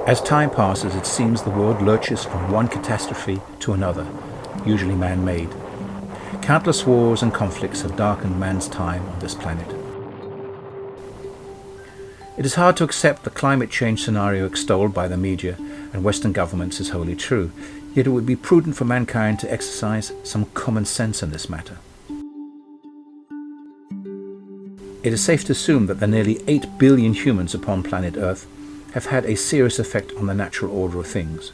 As time passes, it seems the world lurches from one catastrophe to another, usually man-made. Countless wars and conflicts have darkened man's time on this planet. It is hard to accept the climate change scenario extolled by the media and Western governments is wholly true, yet it would be prudent for mankind to exercise some common sense in this matter. It is safe to assume that the nearly 8 billion humans upon planet Earth have had a serious effect on the natural order of things.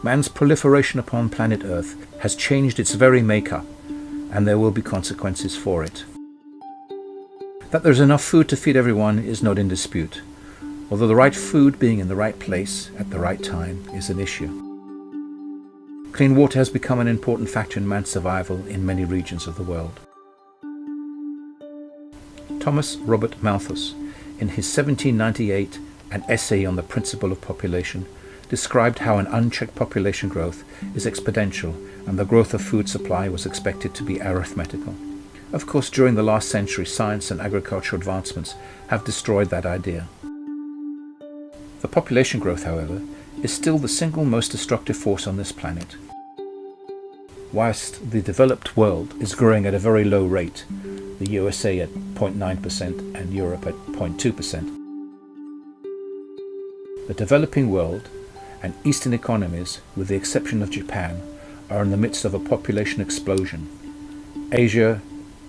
Man's proliferation upon planet Earth has changed its very makeup, and there will be consequences for it. That there is enough food to feed everyone is not in dispute, although the right food being in the right place at the right time is an issue. Clean water has become an important factor in man's survival in many regions of the world. Thomas Robert Malthus, in his 1798 An Essay on the Principle of Population, described how an unchecked population growth is exponential and the growth of food supply was expected to be arithmetical. Of course, during the last century, science and agricultural advancements have destroyed that idea. The population growth, however, is still the single most destructive force on this planet. Whilst the developed world is growing at a very low rate, the USA at 0.9% and Europe at 0.2%, the developing world and Eastern economies, with the exception of Japan, are in the midst of a population explosion. Asia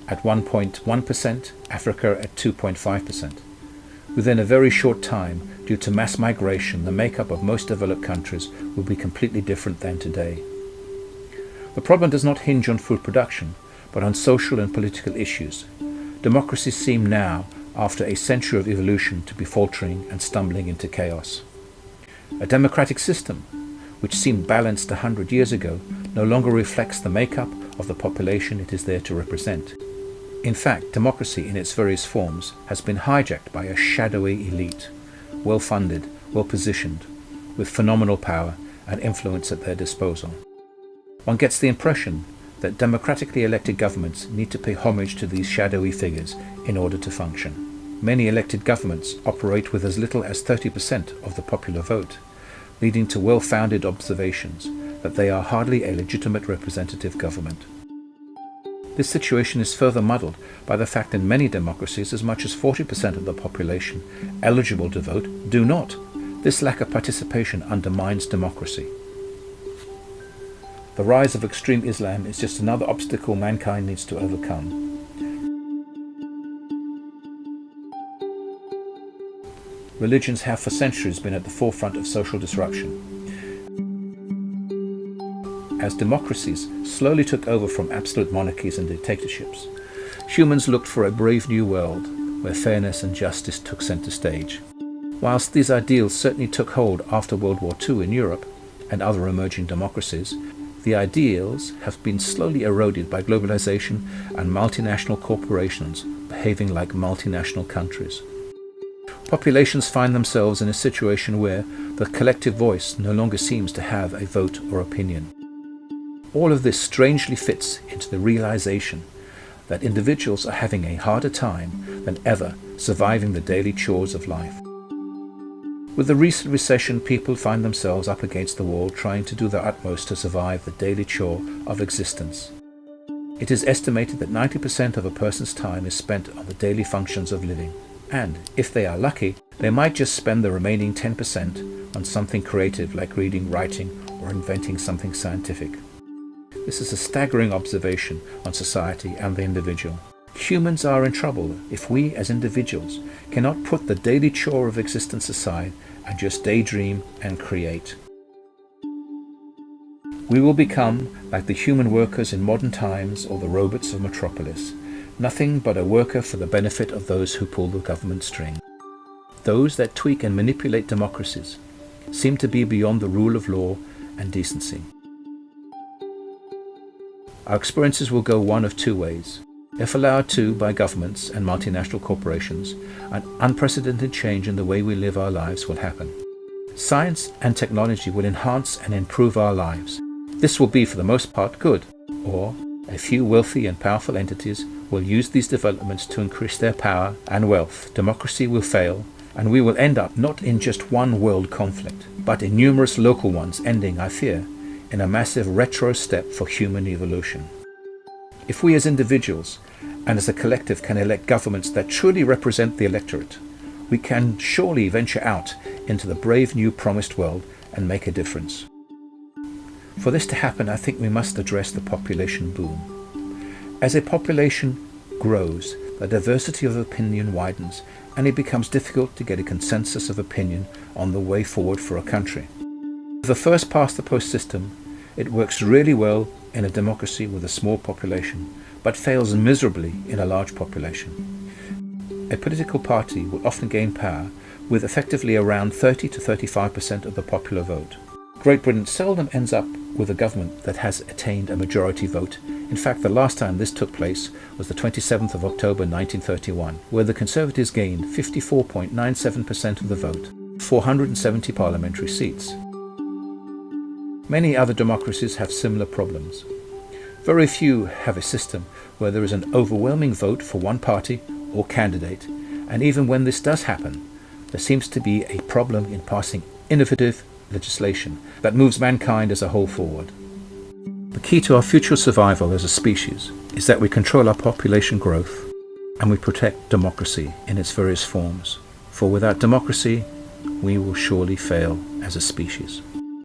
at 1.1%, Africa at 2.5%. Within a very short time, due to mass migration, the makeup of most developed countries will be completely different than today. The problem does not hinge on food production, but on social and political issues. Democracies seem now, after a century of evolution, to be faltering and stumbling into chaos. A democratic system, which seemed balanced 100 years ago, no longer reflects the makeup of the population it is there to represent. In fact, democracy in its various forms has been hijacked by a shadowy elite, well-funded, well-positioned, with phenomenal power and influence at their disposal. One gets the impression that democratically elected governments need to pay homage to these shadowy figures in order to function. Many elected governments operate with as little as 30% of the popular vote, leading to well-founded observations that they are hardly a legitimate representative government. This situation is further muddled by the fact in many democracies as much as 40% of the population eligible to vote do not. This lack of participation undermines democracy. The rise of extreme Islam is just another obstacle mankind needs to overcome. Religions have for centuries been at the forefront of social disruption. As democracies slowly took over from absolute monarchies and dictatorships, humans looked for a brave new world where fairness and justice took center stage. Whilst these ideals certainly took hold after World War II in Europe and other emerging democracies, the ideals have been slowly eroded by globalization and multinational corporations behaving like multinational countries. Populations find themselves in a situation where the collective voice no longer seems to have a vote or opinion. All of this strangely fits into the realization that individuals are having a harder time than ever surviving the daily chores of life. With the recent recession, people find themselves up against the wall trying to do their utmost to survive the daily chore of existence. It is estimated that 90% of a person's time is spent on the daily functions of living. And, if they are lucky, they might just spend the remaining 10% on something creative like reading, writing, or inventing something scientific. This is a staggering observation on society and the individual. Humans are in trouble if we as individuals cannot put the daily chore of existence aside and just daydream and create. We will become like the human workers in modern times or the robots of Metropolis. Nothing but a worker for the benefit of those who pull the government string. Those that tweak and manipulate democracies seem to be beyond the rule of law and decency. Our experiences will go one of two ways. If allowed to by governments and multinational corporations, an unprecedented change in the way we live our lives will happen. Science and technology will enhance and improve our lives. This will be for the most part good, or a few wealthy and powerful entities will use these developments to increase their power and wealth, democracy will fail, and we will end up not in just one world conflict, but in numerous local ones, ending, I fear, in a massive retro step for human evolution. If we as individuals and as a collective can elect governments that truly represent the electorate, we can surely venture out into the brave new promised world and make a difference. For this to happen, I think we must address the population boom. As a population grows, the diversity of opinion widens, and it becomes difficult to get a consensus of opinion on the way forward for a country. With the first past the post system, it works really well in a democracy with a small population, but fails miserably in a large population. A political party will often gain power with effectively around 30 to 35% of the popular vote. Great Britain seldom ends up with a government that has attained a majority vote. In fact, the last time this took place was the 27th of October 1931, where the Conservatives gained 54.97% of the vote, 470 parliamentary seats. Many other democracies have similar problems. Very few have a system where there is an overwhelming vote for one party or candidate, and even when this does happen, there seems to be a problem in passing innovative legislation that moves mankind as a whole forward. The key to our future survival as a species is that we control our population growth and we protect democracy in its various forms, for without democracy, we will surely fail as a species.